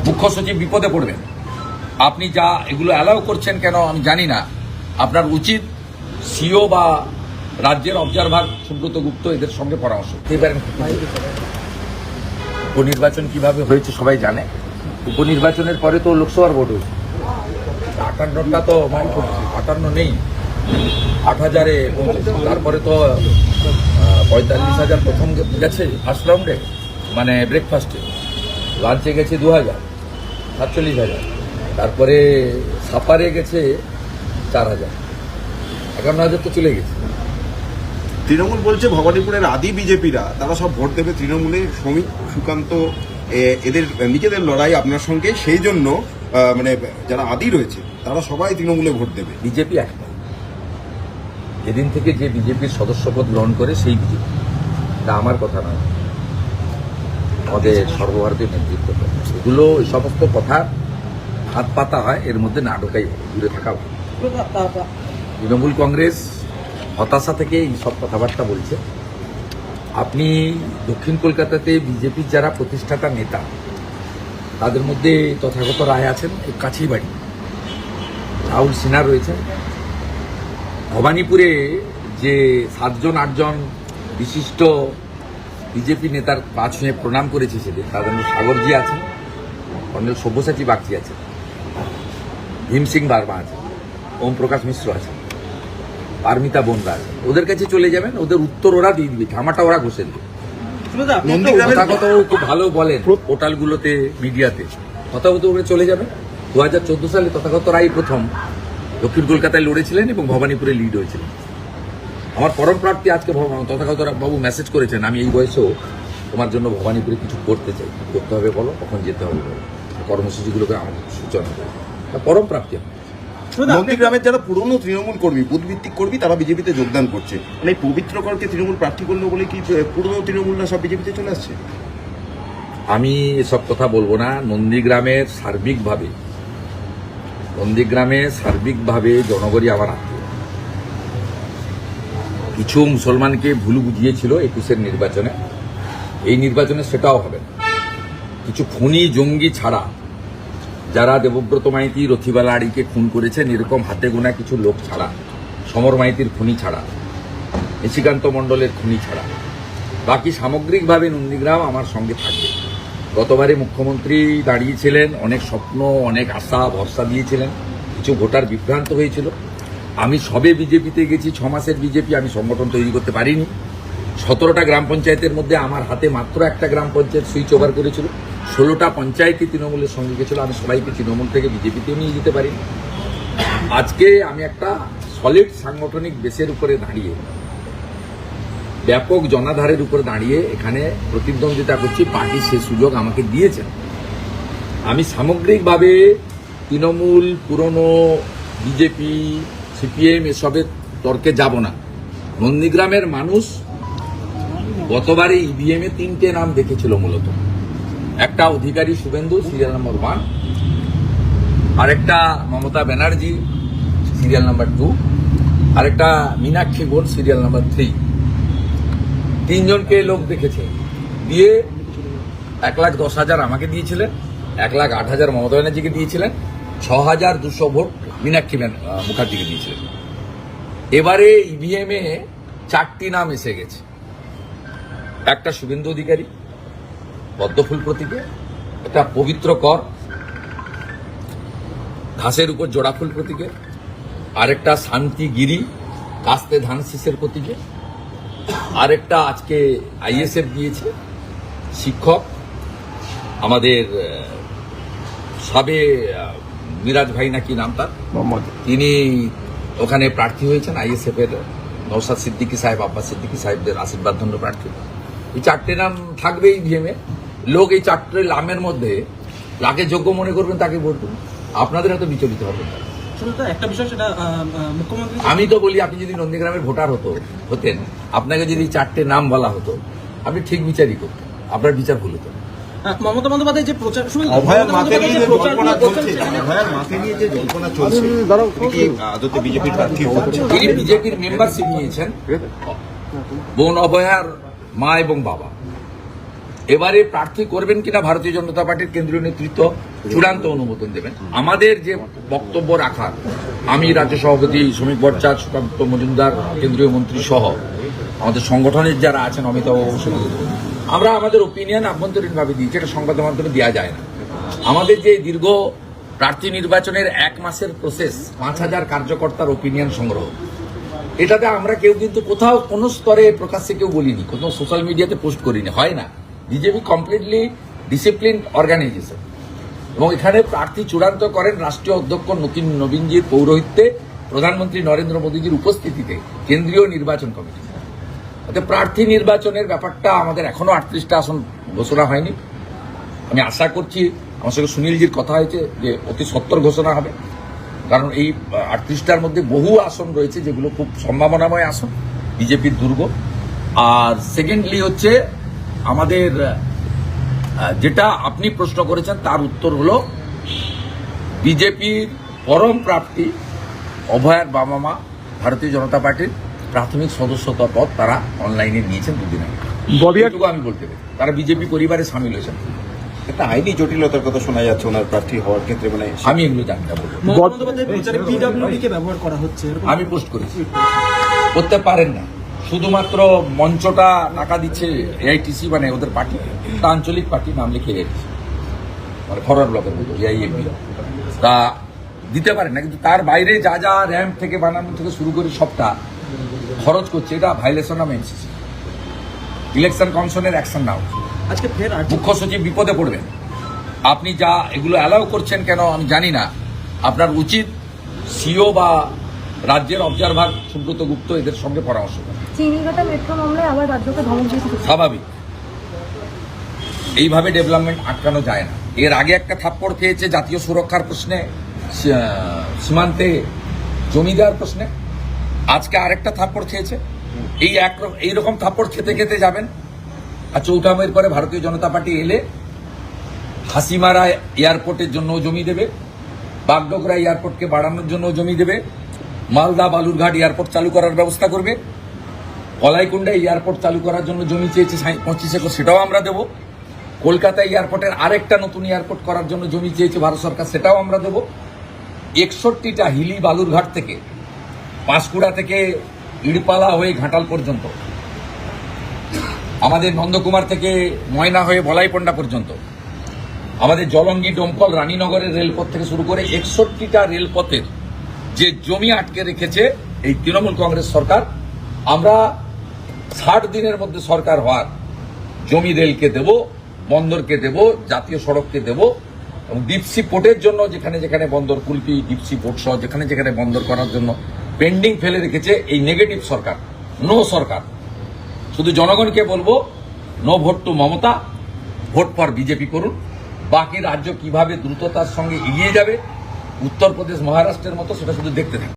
মুখ্য সচিব বিপদে পড়বেন। আপনি যা এগুলো অ্যালাউ করছেন কেন আমি জানি না। আপনার উচিত সিও বা রাজ্যের অবজারভার সুব্রত গুপ্ত এদের সঙ্গে পরামর্শ করতে পারেন। উপনির্বাচন কিভাবে হয়েছে সবাই জানে। উপনির্বাচনের পরে তো লোকসভার ভোট হয়েছে, 58টা তো 58 নেই, 8,000-এ তারপরে তো 45,000 প্রথম গেছে ফার্স্ট রাউন্ডে, মানে ব্রেকফাস্টে। লাঞ্চে গেছে 2,000, 47,000, তারপরে সাপারে গেছে 4,000, 51,000 তো চলে গেছে। তৃণমূল বলছে ভবানীপুরের আদি বিজেপিরা তারা সব ভোট দেবে তৃণমূলে, শ্রমিক সুকান্ত এদের নিজেদের লড়াই আপনার সঙ্গে, সেই জন্য মানে যারা আদি রয়েছে তারা সবাই তৃণমূলে ভোট দেবে। বিজেপি একটা এদিন থেকে যে বিজেপির সদস্যপদ গ্রহণ করে সেই বিজেপি, এটা আমার কথা নয়, আমাদের সর্বভারতীয় নেতৃত্ব। এগুলো এই সমস্ত কথা হাত পাতা হয়, এর মধ্যে না ঢোকাই দূরে থাকা ভালো। তৃণমূল কংগ্রেস হতাশা থেকে এই সব কথাবার্তা বলছে। আপনি দক্ষিণ কলকাতাতে বিজেপির যারা প্রতিষ্ঠাতা নেতা তাদের মধ্যে তথাগত রায় আছেন, কাছেই বাড়ি, রাহুল সিনহা রয়েছেন। ভবানীপুরে যে 7-8জন বিশিষ্ট বিজেপি নেতার পা ছুঁয়ে প্রণাম করেছে সেদিন, তাদের মধ্যে সাগরজি আছেন, কর্নেল সব্যসাচী বাগচি আছেন, ভীম সিং বার্মা আছেন, ওম প্রকাশ মিশ্র আছেন, পারমিতা বোনরা আছেন। ওদের কাছে চলে যাবেন, ওদের উত্তর ওরা দিয়ে দিবে, ধামাটা ওরা ঘষে দেবে। কথা খুব ভালো বলেন পোর্টালগুলোতে, মিডিয়াতে কথা বলতে ওরা চলে যাবে। 2014 সালে তথাগত রায় প্রথম দক্ষিণ কলকাতায় লড়েছিলেন এবং ভবানীপুরে লিড হয়েছিলেন। আমার পরম প্রার্থী আজকে তথাগত বাবু মেসেজ করেছেন, আমি এই বয়সেও তোমার জন্য ভবানীপুরে কিছু করতে চাই। করতে হবে বলো, কখন যেতে হবে বলো, কর্মসূচিগুলোকে আমাদের সূচনা করে পরম প্রাপ্তি। নন্দীগ্রামের যারা পুরনো তৃণমূল কর্মী, বুথভিত্তিক কর্মী, তারা বিজেপিতে যোগদান করছে। মানে এই পবিত্র করকে তৃণমূল প্রার্থী করলো বলে কি পুরনো তৃণমূলরা সব বিজেপিতে চলে আসছে? আমি এসব কথা বলবো না। নন্দীগ্রামের সার্বিকভাবে জনগণই আমার আত্মীয়। কিছু মুসলমানকে ভুল বুঝিয়েছিল 21-এর নির্বাচনে, এই নির্বাচনে সেটাও হবে না। কিছু খুনি জঙ্গি ছাড়া, যারা দেবব্রত মাইতি, রথিবালা আড়িকে খুন করেছেন, এরকম হাতে গোনা কিছু লোক ছাড়া, সমর মাইতির খুনি ছাড়া, নিশিকান্ত মণ্ডলের খুনি ছাড়া, বাকি সামগ্রিকভাবে নন্দীগ্রাম আমার সঙ্গে থাকবে। গতবারে মুখ্যমন্ত্রী দাঁড়িয়েছিলেন, অনেক স্বপ্ন, অনেক আশা ভরসা দিয়েছিলেন, কিছু ভোটার বিভ্রান্ত হয়েছিল। আমি সবে বিজেপিতে গেছি, 6 মাসের বিজেপি, আমি সংগঠন তৈরি করতে পারিনি। 17টা গ্রাম পঞ্চায়েতের মধ্যে আমার হাতে মাত্র একটা গ্রাম পঞ্চায়েত সুইচ ওভার করেছিল। 16টা পঞ্চায়েতই তৃণমূলের সঙ্গে গেছিল। আমি সবাইকে তৃণমূল থেকে বিজেপিতেও নিয়ে যেতে পারিনি। আজকে আমি একটা সলিড সাংগঠনিক বেসের উপরে দাঁড়িয়ে, ব্যাপক জনাধারের উপরে দাঁড়িয়ে এখানে প্রতিদ্বন্দ্বিতা করছি। পার্টি সে সুযোগ আমাকে দিয়েছেন। আমি সামগ্রিকভাবে তৃণমূল, পুরনো বিজেপি, সিপিএম এসবের তর্কে যাব না। নন্দীগ্রামের মানুষ গতবারে ইভিএমে 3টে নাম দেখেছিল মূলত। একটা অধিকারী শুভেন্দু, সিরিয়াল নাম্বার 1, আরেকটা মমতা ব্যানার্জি, সিরিয়াল নাম্বার 2, আরেকটা মীনাক্ষী বোন, সিরিয়াল নাম্বার 3। 3জনকে লোক দেখেছে। দিয়ে 1,10,000 আমাকে দিয়েছিলেন, 1,08,000 মমতা ব্যানার্জিকে দিয়েছিলেন, 6,200 ভোট মীনাক্ষী মুখার্জিকে দিয়েছিলেন। এবারে ইভিএমে 4টি নাম এসে গেছে। একটা শুভেন্দু অধিকারী পদ্মফুল প্রতীকে, একটা পবিত্র কর ঘাসের উপর জোড়া ফুল প্রতীকে, আরেকটা শান্তিগিরি কাস্তে ধান শীষের প্রতীকে, আরেকটা আজকে আইএসএফ দিয়েছে শিক্ষক, আমাদের সাবে মিরাজ ভাই নাকি নাম তার, তিনি ওখানে প্রার্থী হয়েছেন। আইএসএফ এর নওশাদ সিদ্দিকী সাহেব, আব্বাস সিদ্দিকী সাহেবদের আশীর্বাদ ধন্য প্রার্থী। এই 4টে নাম থাকবে ইভিএমে। লোক এই 4টে নামের মধ্যে যাকে যোগ্য মনে করবেন তাকে ভোট দেবেন। আপনাদের হয়তো বিচলিত হবেন। একটা বিষয়, সেটা মুখ্যমন্ত্রী, আমি তো বলি, আপনি যদি নন্দীগ্রামের ভোটার হতেন, আপনাকে যদি 4টে নাম বলা হতো, আপনি ঠিক বিচারই করতেন। আপনার বিচার ভুল হতো। মমতা বন্দ্যোপাধ্যায় যে প্রচার, অভয়ার মাকে নিয়ে যে জল্পনা চলছে, বিজেপির প্রার্থী হচ্ছে, তিনি বিজেপির মেম্বারশিপ নিয়েছেন বোন অভয়ার মা এবং বাবা। এবারে প্রার্থী করবেন কিনা ভারতীয় জনতা পার্টির কেন্দ্রীয় নেতৃত্ব চূড়ান্ত অনুমোদন দেবেন। আমাদের যে বক্তব্য রাখার, আমি রাজ্য সভাপতি শ্রমিক ভট্টাচার্য, সুকান্ত মজুমদার কেন্দ্রীয় মন্ত্রী সহ আমাদের সংগঠনের যারা আছেন, অমিতাভ বসু, আমরা আমাদের ওপিনিয়ন আভ্যন্তরীণভাবে দিয়েছি, এটা সংবাদ মাধ্যমে দেওয়া যায় না। আমাদের যে দীর্ঘ প্রার্থী নির্বাচনের 1 মাসের প্রসেস, 5000 কার্যকর্তার ওপিনিয়ন সংগ্রহ, এটাতে আমরা কেউ কিন্তু কোথাও কোনো স্তরে প্রকাশ্যে কেউ বলিনি, কোনো সোশ্যাল মিডিয়াতে পোস্ট করিনি, হয় না। বিজেপি কমপ্লিটলি ডিসিপ্লিন অর্গানাইজেশন, এবং এখানে প্রার্থী চূড়ান্ত করেন রাষ্ট্রীয় অধ্যক্ষ নবীনজির পৌরোহিত্যে, প্রধানমন্ত্রী নরেন্দ্র মোদীজির উপস্থিতিতে কেন্দ্রীয় নির্বাচন কমিটি। অর্থাৎ প্রার্থী নির্বাচনের ব্যাপারটা আমাদের এখনো 38টা আসন ঘোষণা হয়নি। আমি আশা করছি, আমার সঙ্গে সুনীলজির কথা হয়েছে যে অতি সত্বর ঘোষণা হবে, কারণ এই 38টার মধ্যে বহু আসন রয়েছে যেগুলো খুব সম্ভাবনাময় আসন, বিজেপির দুর্গ। আর সেকেন্ডলি হচ্ছে আমাদের যেটা আপনি প্রশ্ন করেছেন তার উত্তর হলো বিজেপির পরম প্রাপ্তি অভয়ার বাবা মা ভারতীয় জনতা পার্টির প্রাথমিক সদস্যতা পদ তারা অনলাইনে নিয়েছেন দুদিন আগে। এটুকু আমি বলতে পারি, তারা বিজেপি পরিবারে সামিল হয়েছেন। একটা আইনি জটিলতার কথা শোনা যাচ্ছে ওনার প্রার্থী হওয়ার ক্ষেত্রে, মানে আমি এগুলো জানি না বলবো। মমতা বন্দ্যোপাধ্যায়ের প্রচারে পিডব্লিউডি কে ব্যবহার করা হচ্ছে, এরকম আমি পোস্ট করেছি, করতে পারেন না। শুধুমাত্র মঞ্চটা টাকা দিচ্ছে এআইটিসি, মানে ওদের পার্টি, একটা আঞ্চলিক পার্টি, নাম লিখে এআইটিসি, মানে ফরওয়ার্ড ব্লকের মতো এআইএমপি, তা দিতে পারেন না। কিন্তু তার বাইরে যা যা র্যাম্প থেকে বানানো থেকে শুরু করে সবটা খরচ করছে, এটা ভাইলেশন অফ এনসিসি। ইলেকশন কমিশনের অ্যাকশন নাও। আজকে ফের মুখ্য সচিব বিপদে পড়বেন। আপনি যা এগুলো অ্যালাউ করছেন কেন আমি জানি না। আপনার উচিত সিও বা রাজ্যের অবজারভার সুব্রত গুপ্ত এদের সঙ্গে পরামর্শ করেন। চিনিঘাটা মেট্রো মামলায় আবার রাজ্যকে ধমক দিয়েছে। স্বাভাবিক, এইভাবে ডেভেলপমেন্ট আটকানো যায় না। এর আগে একটা থাপ্পড় খেয়েছে জাতীয় সুরক্ষার প্রশ্নে, সীমান্তে জমি দেওয়ার প্রশ্নে, আজকে আরেকটা থাপ্পড় খেয়েছে। এইরকম থাপ্পড় খেতে খেতে যাবেন। আর 4টা মের পরে ভারতীয় জনতা পার্টি এলে হাসিমারা এয়ারপোর্টের জন্য জমি দেবে, বাগডোগরা এয়ারপোর্টকে বাড়ানোর জন্য জমি দেবে, মালদা বালুরঘাট এয়ারপোর্ট চালু করার ব্যবস্থা করবে, কলাইকুণ্ডা এয়ারপোর্ট চালু করার জন্য জমি চেয়েছে 25 একর, সেটাও আমরা দেব। কলকাতা এয়ারপোর্টের আরেকটা নতুন এয়ারপোর্ট করার জন্য জমি চেয়েছে ভারত সরকার, সেটাও আমরা দেব। 61টা হিলি বালুরঘাট থেকে, পাঁশকুড়া থেকে ইড়পালা হয়ে ঘাটাল পর্যন্ত, আমাদের নন্দকুমার থেকে ময়না হয়ে বলাইপন্ডা পর্যন্ত, আমাদের জলঙ্গি, ডোমকল, রানীনগরের রেলপথ থেকে শুরু করে 61টা রেলপথের যে জমি আটকে রেখেছে এই তৃণমূল কংগ্রেস সরকার, আমরা 60 দিনের মধ্যে সরকার হওয়ার জমি রেলকে দেব, বন্দরকে দেব, জাতীয় সড়ককে দেব, এবং ডিপসি পোর্টের জন্য যেখানে যেখানে বন্দর, কুলপি ডিপসি পোর্ট সহ যেখানে যেখানে বন্দর করার জন্য পেন্ডিং ফেলে রেখেছে এই নেগেটিভ সরকার, নো সরকার। শুধু জনগণকে বলবো, no vote to Mamata, vote for BJP করুন। বাকি রাজ্য কিভাবে দ্রুততার সঙ্গে এগিয়ে যাবে, উত্তরপ্রদেশ, মহারাষ্ট্রের মতো, সেটা শুধু দেখতে থাকুন।